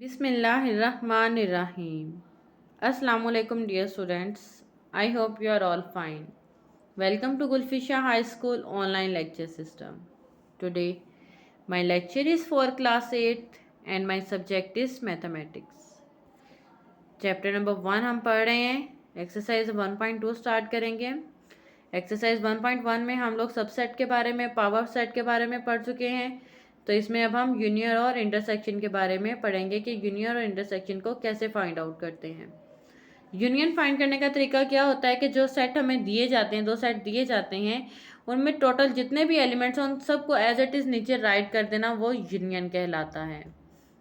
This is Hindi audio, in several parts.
Bismillahirrahmanirrahim. Assalamualaikum dear students. I hope you are all fine. Welcome to Gulfisha High School online lecture system. Today my lecture is for class 8 and my subject is mathematics. Chapter number 1 हम पढ़ रहे हैं. एक्सरसाइज 1.2 स्टार्ट करेंगे. एक्सरसाइज 1.1 में हम लोग सबसेट के बारे में, पावर सेट के बारे में पढ़ चुके हैं. तो इसमें अब हम यूनियन और इंटरसेक्शन के बारे में पढ़ेंगे कि यूनियन और इंटरसेक्शन को कैसे फाइंड आउट करते हैं. यूनियन फाइंड करने का तरीका क्या होता है कि जो सेट हमें दिए जाते हैं, दो सेट दिए जाते हैं, उनमें टोटल जितने भी एलिमेंट्स हैं उन सबको एज इट इज़ नीचे राइट कर देना, वो यूनियन कहलाता है.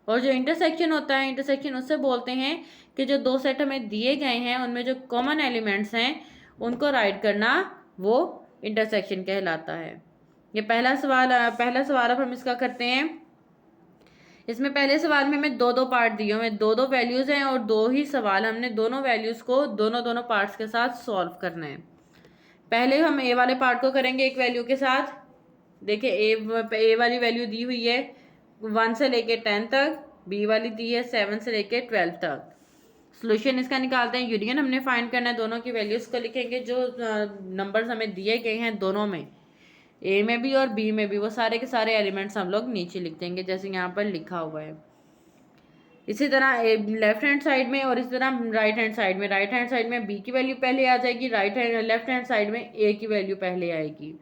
और जो इंटरसेक्शन होता है, इंटरसेक्शन उससे बोलते हैं कि जो दो सेट हमें दिए गए हैं उनमें जो कॉमन एलिमेंट्स हैं उनको राइट करना, वो इंटरसेक्शन कहलाता है. ये पहला सवाल अब हम इसका करते हैं. इसमें पहले सवाल में हमें दो पार्ट दिए हुए, दो वैल्यूज़ हैं और दो ही सवाल, हमने दोनों वैल्यूज़ को दोनों पार्ट्स के साथ सॉल्व करना है. पहले हम ए वाले पार्ट को करेंगे एक वैल्यू के साथ. देखिए ए वाली वैल्यू दी हुई है 1 से लेके 10 तक, बी वाली दी है 7 से लेके 12 तक. सोल्यूशन इसका निकालते हैं. यूनियन हमने फाइंड करना है, दोनों की वैल्यूज़ को लिखेंगे जो नंबर्स हमें दिए गए हैं दोनों में, ए में भी और बी में भी, वो सारे के सारे एलिमेंट्स हम लोग नीचे लिख देंगे जैसे यहाँ पर लिखा हुआ है. इसी तरह लेफ्ट हैंड साइड में और इसी तरह राइट हैंड साइड में बी की वैल्यू पहले आ जाएगी, लेफ्ट हैंड साइड में ए की वैल्यू पहले आएगी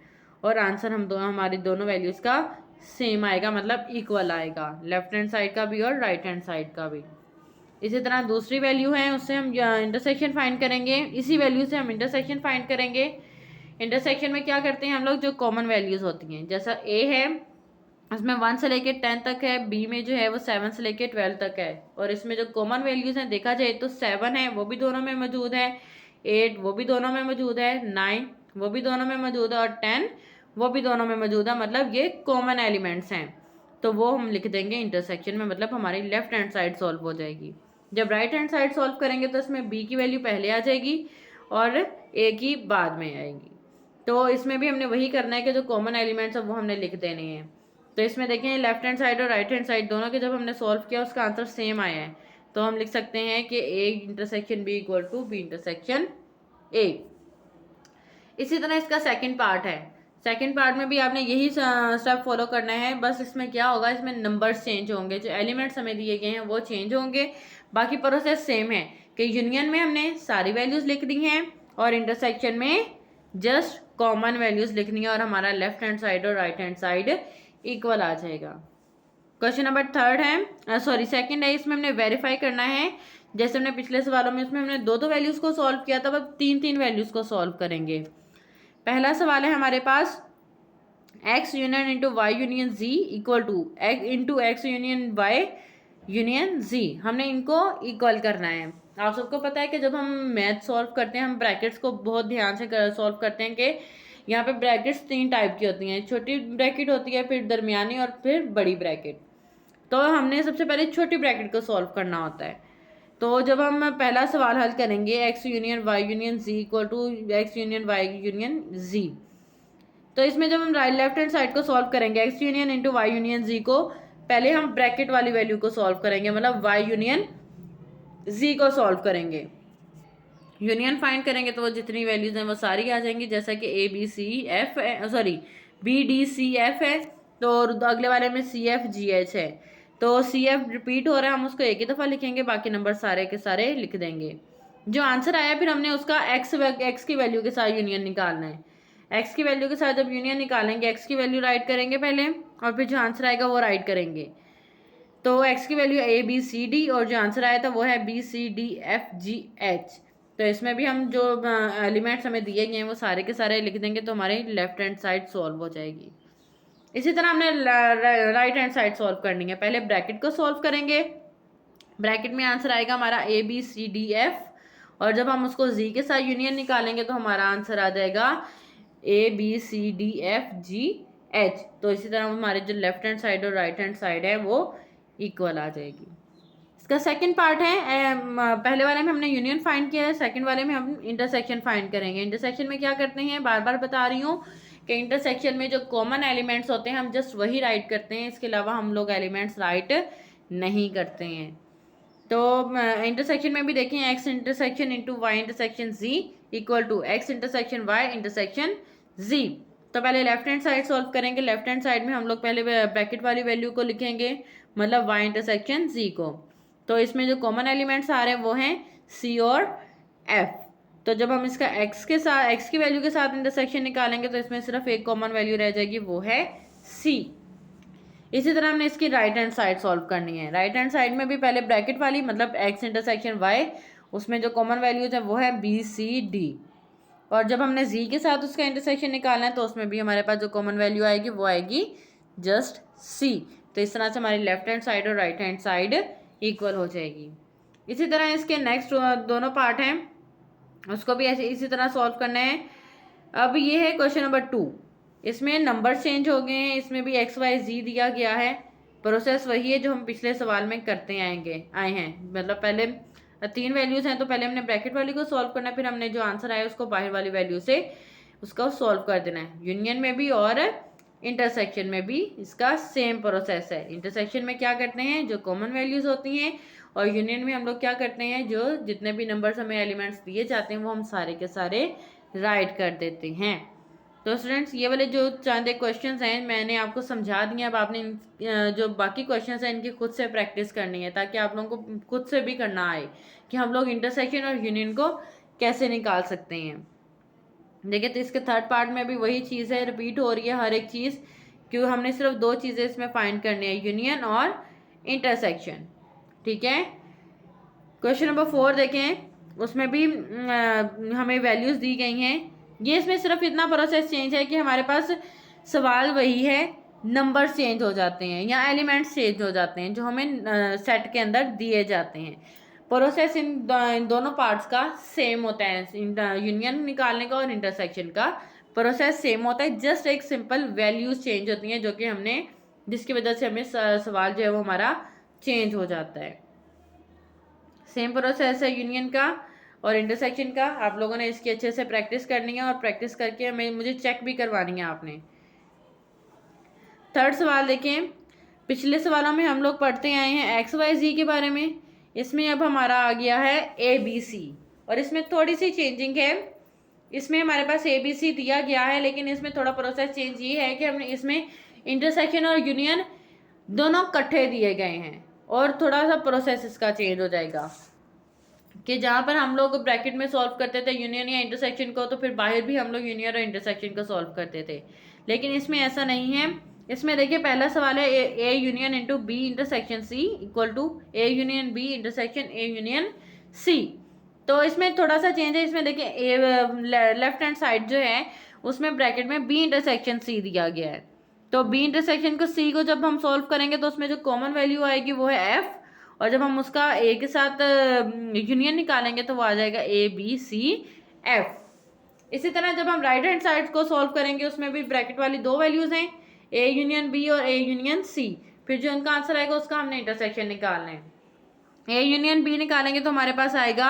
और आंसर हमारी दोनों वैल्यूज़ का सेम आएगा, मतलब इक्वल आएगा, लेफ्ट हैंड साइड का भी और राइट हैंड साइड का भी. इसी तरह दूसरी वैल्यू है, उससे हम इंटरसेक्शन फाइंड करेंगे. इसी वैल्यू से हम इंटरसेक्शन फाइंड करेंगे. इंटरसेक्शन में क्या करते हैं हम लोग, जो कॉमन वैल्यूज़ होती हैं, जैसा ए है उसमें 1 से लेके 10 तक है, बी में जो है वो 7 से लेके 12 तक है, और इसमें जो कॉमन वैल्यूज़ हैं देखा जाए तो 7 है वो भी दोनों में मौजूद है, 8 वो भी दोनों में मौजूद है, 9 वो भी दोनों में मौजूद है और 10 वो भी दोनों में मौजूद है, मतलब ये कॉमन एलिमेंट्स हैं. तो वो हम लिख देंगे इंटरसेक्शन में, मतलब हमारी लेफ्ट हैंड साइड सॉल्व हो जाएगी. जब राइट हैंड साइड सॉल्व करेंगे तो इसमें बी की वैल्यू पहले आ जाएगी और ए की बाद में आएगी. तो इसमें भी हमने वही करना है कि जो कॉमन एलिमेंट्स हैं वो हमने लिख देने हैं. तो इसमें देखें लेफ्ट हैंड साइड और राइट हैंड साइड दोनों के जब हमने सॉल्व किया उसका आंसर सेम आया है, तो हम लिख सकते हैं कि A intersection B equal to B intersection A. इसी तरह इसका सेकंड पार्ट है. सेकंड पार्ट में भी आपने यही स्टेप फॉलो करना है, बस इसमें क्या होगा, इसमें नंबर्स चेंज होंगे, जो एलिमेंट्स हमें दिए गए हैं वो चेंज होंगे, बाकी प्रोसेस सेम है कि यूनियन में हमने सारी वैल्यूज़ लिख दी हैं और इंटरसेक्शन में जस्ट कॉमन वैल्यूज़ लिखनी है और हमारा लेफ्ट हैंड साइड और राइट हैंड साइड इक्वल आ जाएगा. क्वेश्चन नंबर थर्ड है, सेकंड है, इसमें हमने वेरीफाई करना है. जैसे हमने पिछले सवालों में उसमें हमने दो वैल्यूज़ को सॉल्व किया था, अब तीन वैल्यूज़ को सॉल्व करेंगे. पहला सवाल है हमारे पास x union into Y union z equal to into X union Y union z. हमने इनको इक्वल करना है. आप सबको पता है कि जब हम मैथ सॉल्व करते हैं हम ब्रैकेट्स को बहुत ध्यान से सॉल्व करते हैं कि यहाँ पे ब्रैकेट्स 3 टाइप की होती हैं, छोटी ब्रैकेट होती है, फिर दरमियानी और फिर बड़ी ब्रैकेट. तो हमने सबसे पहले छोटी ब्रैकेट को सॉल्व करना होता है. तो जब हम पहला सवाल हल करेंगे x union Y union z equal to X union Y union z, तो इसमें जब हम लेफ्ट हैंड साइड को सॉल्व करेंगे x union into Y union z को, पहले हम ब्रैकेट वाली वैल्यू को सॉल्व करेंगे, मतलब y यूनियन z को सॉल्व करेंगे. यूनियन फाइंड करेंगे तो वो जितनी वैल्यूज हैं वो सारी आ जाएंगी, जैसा कि A B C F B D C F है, तो अगले वाले में सी एफ जी एच है. तो सी एफ रिपीट हो रहा है, हम उसको एक ही दफ़ा लिखेंगे, बाकी नंबर सारे के सारे लिख देंगे. जो आंसर आया फिर हमने उसका एक्स की वैल्यू के साथ यूनियन निकालना है. एक्स की वैल्यू के साथ जब यूनियन निकालेंगे एक्स की वैल्यू राइट करेंगे पहले और फिर जो आंसर आएगा वो राइट करेंगे. तो एक्स की value A B C D और जो आंसर आया था वो है B C D F G H. तो इसमें भी हम जो एलिमेंट्स हमें दिए गए हैं वो सारे के सारे लिख देंगे, तो हमारी लेफ्ट हैंड साइड सॉल्व हो जाएगी. इसी तरह हमने राइट हैंड साइड सॉल्व करनी है. पहले ब्रैकेट को सॉल्व करेंगे, ब्रैकेट में आंसर आएगा हमारा A B C D F, और जब हम उसको जी के साथ यूनियन निकालेंगे तो हमारा आंसर आ जाएगा A B C D F G H. तो इसी तरह हमारे जो लेफ्ट हैंड साइड और राइट हैंड साइड है वो इक्वल आ जाएगी. इसका सेकंड पार्ट है, पहले वाले में हमने यूनियन फाइंड किया है, सेकंड वाले में हम इंटरसेक्शन फाइंड करेंगे. इंटरसेक्शन में क्या करते हैं, बार बार बता रही हूँ कि इंटरसेक्शन में जो कॉमन एलिमेंट्स होते हैं हम जस्ट वही राइट करते हैं, इसके अलावा हम लोग एलिमेंट्स राइट नहीं करते हैं. तो इंटरसेक्शन में भी देखें X intersection into Y intersection G equal to X intersection Y intersection G. तो पहले लेफ्ट हैंड साइड सॉल्व करेंगे। लेफ्ट हैंड साइड में हम लोग पहले ब्रैकेट वाली वैल्यू को लिखेंगे, मतलब वाई इंटरसेक्शन जी को। तो इसमें जो कॉमन एलिमेंट्स आ रहे हैं वो हैं सी और एफ। तो जब हम इसका एक्स के साथ, एक्स की वैल्यू के साथ इंटरसेक्शन निकालेंगे तो इसमें सिर्फ एक कॉमन वैल्यू रह जाएगी, वो है सी। इसी तरह हमने इसकी राइट हैंड साइड सॉल्व करनी है। राइट हैंड साइड में भी पहले ब्रैकेट वाली, मतलब एक्स इंटरसेक्शन वाई, उसमें जो कॉमन वैल्यूज है वो है बी सी डी। और जब हमने जी के साथ उसका इंटरसेक्शन निकालना है तो उसमें भी हमारे पास जो कॉमन वैल्यू आएगी वो आएगी जस्ट सी। तो इस तरह से हमारी लेफ्ट हैंड साइड और राइट हैंड साइड इक्वल हो जाएगी। इसी तरह इसके नेक्स्ट दोनों पार्ट हैं, उसको भी ऐसे इसी तरह सॉल्व करना है। अब ये है क्वेश्चन नंबर 2। इसमें नंबर चेंज हो गए हैं, इसमें भी एक्स वाई जी दिया गया है। प्रोसेस वही है जो हम पिछले सवाल में करते आए हैं। मतलब पहले 3 वैल्यूज हैं, तो पहले हमने ब्रैकेट वाली को सॉल्व करना है, फिर हमने जो आंसर आया उसको बाहर वाली वैल्यू से उसका सॉल्व कर देना है। यूनियन में भी और इंटरसेक्शन में भी इसका सेम प्रोसेस है। इंटरसेक्शन में क्या करते हैं, जो कॉमन वैल्यूज होती हैं, और यूनियन में हम लोग क्या करते हैं, जो जितने भी नंबर्स हमें एलिमेंट्स दिए जाते हैं वो हम सारे के सारे राइट कर देते हैं। तो स्टूडेंट्स ये वाले जो चंद क्वेश्चंस हैं मैंने आपको समझा दिए। अब आपने जो बाकी क्वेश्चंस हैं इनकी खुद से प्रैक्टिस करनी है, ताकि आप लोगों को खुद से भी करना आए कि हम लोग इंटरसेक्शन और यूनियन को कैसे निकाल सकते हैं। देखिए, तो इसके थर्ड पार्ट में भी वही चीज़ है, रिपीट हो रही है हर एक चीज़, क्योंकि हमने सिर्फ 2 चीज़ें इसमें फाइंड करनी है, यूनियन और इंटरसेक्शन। ठीक है, क्वेश्चन नंबर 4 देखें। उसमें भी हमें वैल्यूज़ दी गई हैं। ये इसमें सिर्फ इतना प्रोसेस चेंज है कि हमारे पास सवाल वही है, नंबर चेंज हो जाते हैं या एलिमेंट्स चेंज हो जाते हैं जो हमें सेट के अंदर दिए जाते हैं। प्रोसेस इन दोनों पार्ट्स का सेम होता है, यूनियन निकालने का और इंटरसेक्शन का प्रोसेस सेम होता है। जस्ट एक सिंपल वैल्यूज चेंज होती हैं जो कि हमने, जिसकी वजह से हमें सवाल जो है वो हमारा चेंज हो जाता है। सेम प्रोसेस है यूनियन का और इंटरसेक्शन का। आप लोगों ने इसकी अच्छे से प्रैक्टिस करनी है और प्रैक्टिस करके मुझे चेक भी करवानी है आपने। थर्ड सवाल देखें। पिछले सवालों में हम लोग पढ़ते आए हैं एक्स वाई जी के बारे में। इसमें अब हमारा आ गया है ए बी सी, और इसमें थोड़ी सी चेंजिंग है। इसमें हमारे पास ए बी सी दिया गया है, लेकिन इसमें थोड़ा प्रोसेस चेंज ये है कि हमने इसमें इंटरसेक्शन और यूनियन दोनों इकट्ठे दिए गए हैं, और थोड़ा सा प्रोसेस इसका चेंज हो जाएगा कि जहाँ पर हम लोग ब्रैकेट में सॉल्व करते थे यूनियन या इंटरसेक्शन को, तो फिर बाहर भी हम लोग यूनियन और इंटरसेक्शन को सॉल्व करते थे। लेकिन इसमें ऐसा नहीं है। इसमें देखिए, पहला सवाल है A union into B intersection C equal to A union B intersection A union C. तो इसमें थोड़ा सा चेंज है। इसमें देखिए, लेफ्ट हैंड साइड जो है उसमें ब्रैकेट में बी इंटरसेक्शन सी दिया गया है। तो बी इंटरसेक्शन को सी को जब हम सॉल्व करेंगे तो उसमें जो कॉमन वैल्यू आएगी वो है एफ, और जब हम उसका ए के साथ यूनियन निकालेंगे तो वो आ जाएगा ए बी सी एफ। इसी तरह जब हम राइट हैंड साइड को सॉल्व करेंगे उसमें भी ब्रैकेट वाली 2 वैल्यूज हैं, ए यूनियन बी और ए यूनियन सी। फिर जो उनका आंसर आएगा उसका हमने इंटरसेक्शन निकालना है। ए यूनियन बी निकालेंगे तो हमारे पास आएगा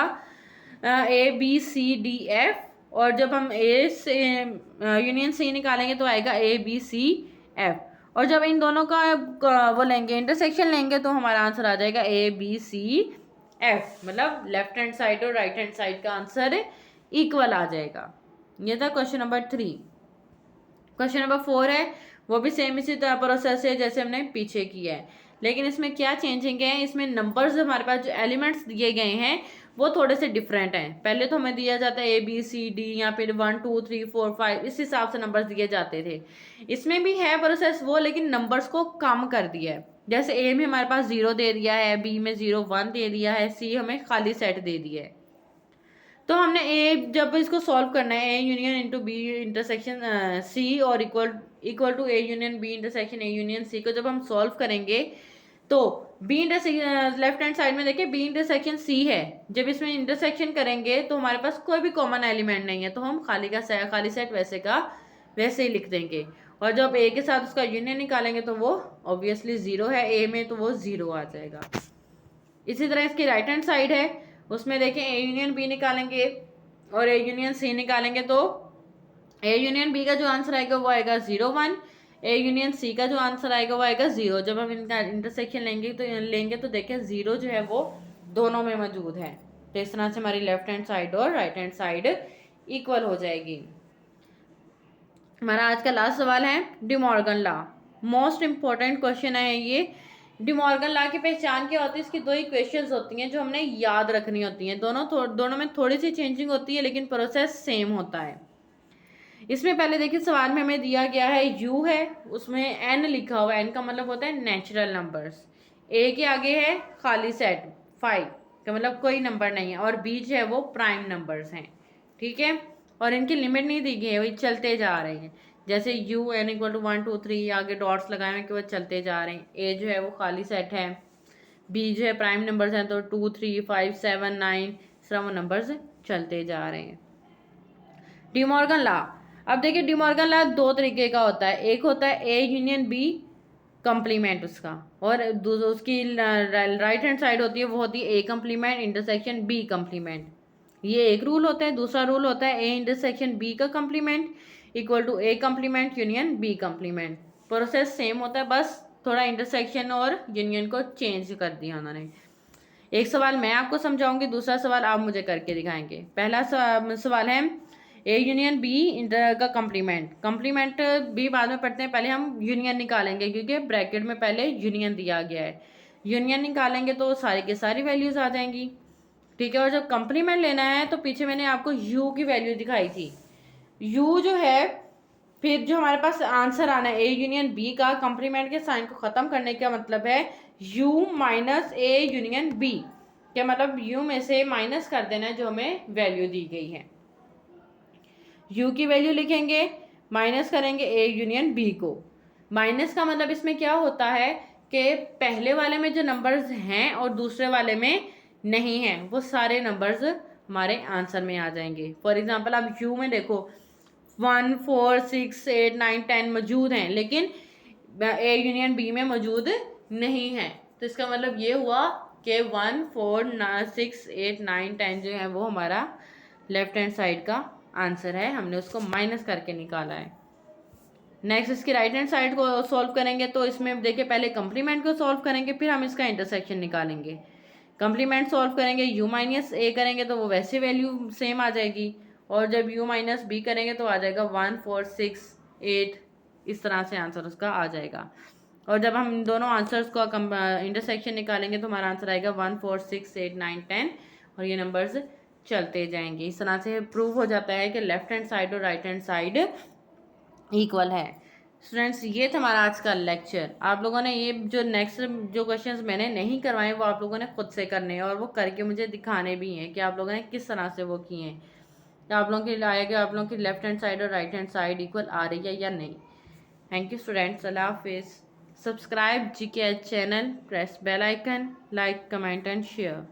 A B C D F, और जब हम ए से यूनियन सी निकालेंगे तो आएगा ए बी सी एफ। और जब इन दोनों का वो लेंगे, इंटरसेक्शन लेंगे, तो हमारा आंसर आ जाएगा ए बी सी एफ। मतलब लेफ्ट हैंड साइड और राइट हैंड साइड का आंसर इक्वल आ जाएगा। ये था क्वेश्चन नंबर 3। क्वेश्चन नंबर 4 है, वो भी सेम इसी तरह प्रोसेस है जैसे हमने पीछे किया है, लेकिन इसमें क्या चेंजिंग है, इसमें नंबर्स हमारे पास जो एलिमेंट्स दिए गए हैं वो थोड़े से डिफरेंट हैं। पहले तो हमें दिया जाता है ए बी सी डी, या फिर 1 2 3 4 5, इस हिसाब से नंबर्स दिए जाते थे। इसमें भी है प्रोसेस वो, लेकिन नंबर्स को कम कर दिया है। जैसे ए में हमारे पास 0 दे दिया है, बी में 0 1 दे दिया है, सी हमें खाली सेट दे दिया है। तो हमने ए, जब इसको सॉल्व करना है, A union into B intersection C और equal to A union B intersection A union C को जब हम सॉल्व करेंगे तो B intersection, left hand side में देखिए बी इंटरसेक्शन सी है। जब इसमें इंटरसेक्शन करेंगे तो हमारे पास कोई भी कॉमन एलिमेंट नहीं है, तो हम खाली सेट वैसे का वैसे ही लिख देंगे। और जब ए के साथ उसका यूनियन निकालेंगे तो वो ऑब्वियसली 0 है ए में, तो वो 0 आ जाएगा। इसी तरह इसकी राइट हैंड साइड है, उसमें देखें ए यूनियन बी निकालेंगे और ए यूनियन सी निकालेंगे, तो ए यूनियन बी का जो आंसर आएगा वो आएगा 0 1, ए यूनियन सी का जो आंसर आएगा वो आएगा 0। जब हम इनका इंटरसेक्शन लेंगे तो देखें 0 जो है वो दोनों में मौजूद है। तो इस तरह से हमारी लेफ्ट हैंड साइड और राइट हैंड साइड इक्वल हो जाएगी। हमारा आज का लास्ट सवाल है De Morgan law. Most important question है ये। डी मॉर्गन लॉ की पहचान क्या होती है? इसकी दो इक्वेशंस होती हैं जो हमने याद रखनी होती हैं। दोनों में थोड़ी सी चेंजिंग होती है लेकिन प्रोसेस सेम होता है। इसमें पहले देखिए सवाल में हमें दिया गया है यू है, उसमें एन लिखा हुआ है। एन का मतलब होता है नेचुरल नंबर्स। ए के आगे है खाली सेट 5 का मतलब कोई नंबर नहीं है, और बी जो है वो प्राइम नंबर्स हैं। ठीक है, और इनकी लिमिट नहीं दी गई है, वही चलते जा रहे हैं। जैसे यू एन इक्वल टू 1 2 3 आगे डॉट्स लगाए हैं कि वो चलते जा रहे हैं। ए जो है वो खाली सेट है, बी जो है प्राइम नंबर्स हैं तो 2 3 5 7 9 इस तरह वो नंबर्स चलते जा रहे हैं। डिमॉर्गन लॉ, अब देखिए डिमॉर्गन लॉ दो तरीके का होता है। एक होता है ए यूनियन बी कंप्लीमेंट उसका, और उसकी राइट हैंड साइड होती है वो होती है A complement intersection B complement. ये एक रूल होता है। दूसरा रूल होता है ए इंटरसेक्शन बी का complement equal to A complement union B complement. Process same होता है, बस थोड़ा इंटरसेक्शन और यूनियन को चेंज कर दिया उन्होंने। एक सवाल मैं आपको समझाऊंगी, दूसरा सवाल आप मुझे करके दिखाएंगे। पहला सवाल है ए यूनियन बी इंटर का कंप्लीमेंट। कंप्लीमेंट भी बाद में पढ़ते हैं, पहले हम यूनियन निकालेंगे क्योंकि ब्रैकेट में पहले यूनियन दिया गया है। यूनियन निकालेंगे तो सारी की सारी वैल्यूज आ जाएंगी। ठीक है, और जब कंप्लीमेंट लेना है तो पीछे मैंने आपको यू की वैल्यू दिखाई थी। यू जो है फिर जो हमारे पास आंसर आना है ए यूनियन बी का, कंप्लीमेंट के साइन को खत्म करने का मतलब है U minus A union B. क्या मतलब यू में से माइनस कर देना है जो हमें वैल्यू दी गई है। यू की वैल्यू लिखेंगे, माइनस करेंगे ए यूनियन बी को। माइनस का मतलब इसमें क्या होता है कि पहले वाले में जो नंबर्स हैं और दूसरे वाले में नहीं हैं वो सारे नंबर्स हमारे आंसर में आ जाएंगे। फॉर एग्जांपल आप यू में देखो 1 4 6 8 9 10 मौजूद हैं, लेकिन ए यूनियन बी में मौजूद नहीं है। तो इसका मतलब ये हुआ कि 1 4 6 8 9 10 जो है वो हमारा लेफ्ट हैंड साइड का आंसर है, हमने उसको माइनस करके निकाला है। नेक्स्ट इसकी राइट हैंड साइड को सॉल्व करेंगे तो इसमें देखिए पहले कंप्लीमेंट को सॉल्व करेंगे फिर हम इसका इंटरसेक्शन निकालेंगे। कंप्लीमेंट सॉल्व करेंगे, यू माइनस ए करेंगे तो वो वैसे वैल्यू सेम आ जाएगी, और जब यू माइनस बी करेंगे तो आ जाएगा 1 4 6 8 इस तरह से आंसर उसका आ जाएगा। और जब हम दोनों आंसर्स को इंटरसेक्शन निकालेंगे तो हमारा आंसर आएगा 1 4 6 8 9 10 और ये नंबर्स चलते जाएंगे। इस तरह से प्रूव हो जाता है कि लेफ्ट हैंड साइड और राइट हैंड साइड इक्वल है। स्टूडेंट्स ये था हमारा आज का लेक्चर। आप लोगों ने ये जो नेक्स्ट जो क्वेश्चंस मैंने नहीं करवाए वो आप लोगों ने खुद से करने हैं और वो करके मुझे दिखाने भी हैं कि आप लोगों ने किस तरह से वो किए हैं। तो आप लोगों के लिए आएगा आप लोगों की लेफ्ट हैंड साइड और राइट हैंड साइड इक्वल आ रही है या नहीं। थैंक यू स्टूडेंट्स, अल्लाह हाफिज़। Subscribe GK channel, press bell icon, like comment and share.